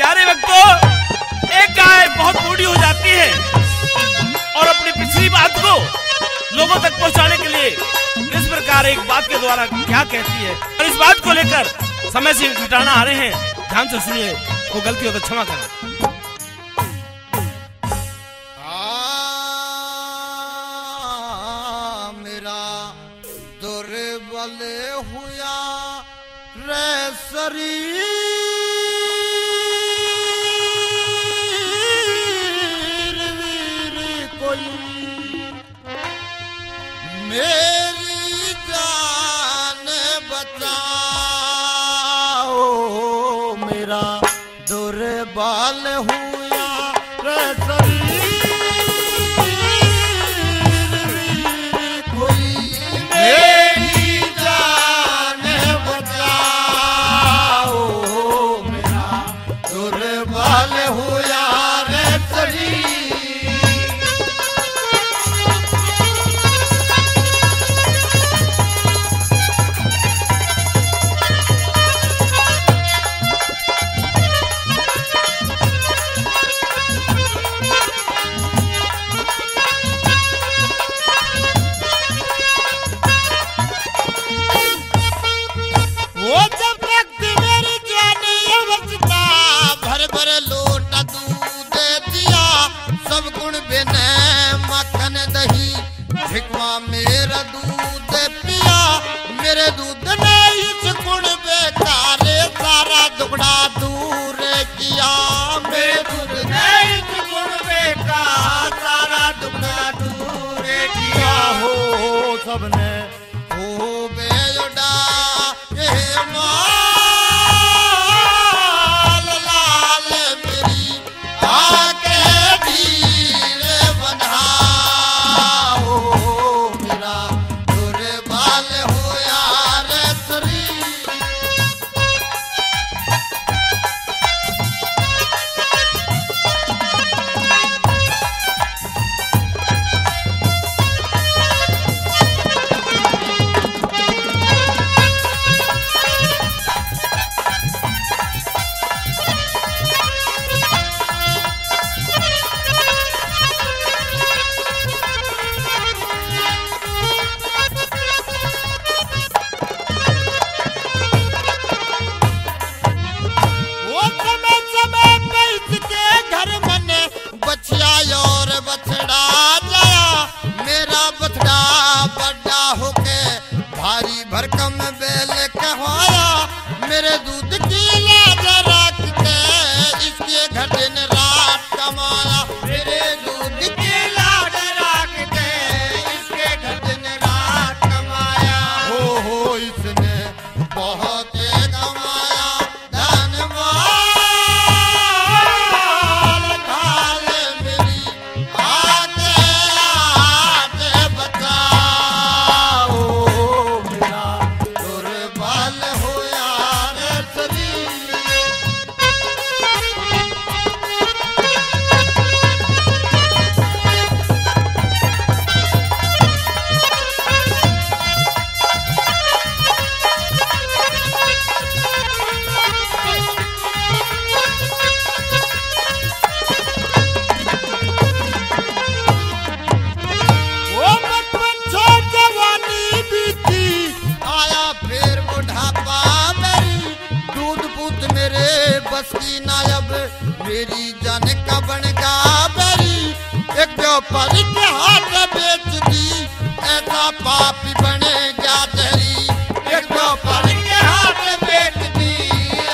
प्यारे भक्तों, एक गाय बहुत बूढ़ी हो जाती है और अपनी पिछली बात को लोगों तक पहुंचाने के लिए इस प्रकार एक बात के द्वारा क्या कहती है, और इस बात को लेकर समय से घटाना आ रहे हैं। ध्यान से सुनिए, वो गलती हो तो क्षमा करें। मेरा दुर्बल हुआ रे शरीर, मेरी जान बचाओ। मेरा दुर्बल हुआ रे शरीर, कोई मेरी जान बचाओ। मेरा दुर्बल हुआ रे शरीर। मेरा दूध पिया, मेरे दूध ने इस गुण बेकारे सारा दुखड़ा दूर किया। मेरे दूध ने इस गुण बेकार सारा दुखड़ा दूर किया। हो सबने हो बेजुड़ा ये माल लाल मेरी आके धीर बंधाओ। और बछड़ा जया मेरा बछड़ा बड़ा होके भारी भरकम बेल कहवाया। मेरे दूध की लाज रख के इसके घर दिन रात कमाया। मेरे दूध की लाज रख के इसके घर दिन रात कमाया। हो इसने बहुत कमाया धन बस की नायब मेरी जान का बनगा बेरी। एक व्यापार के हाथ बेच दी ऐसा पापी बने गया तेरी। एक व्यापार के हाथ बेच दी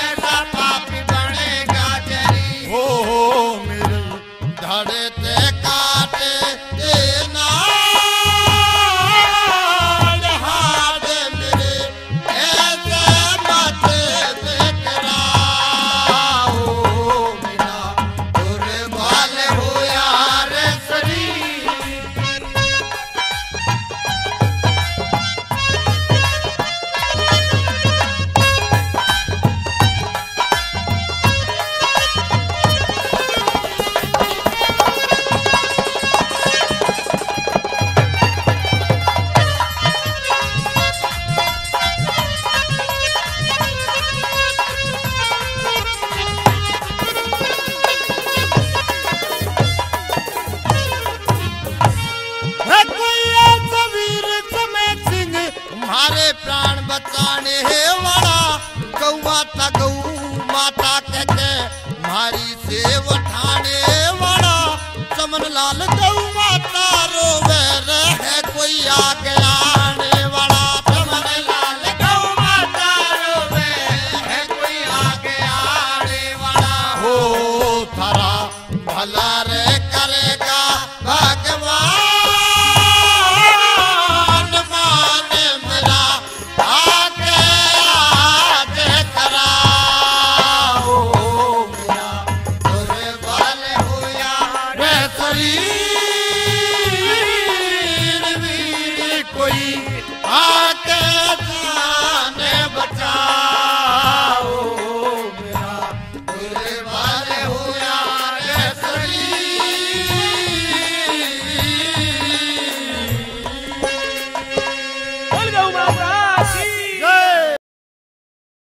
ऐसा पापी बने गया तेरी। हो मेरे धड़े ते काटे देना गुरु भाई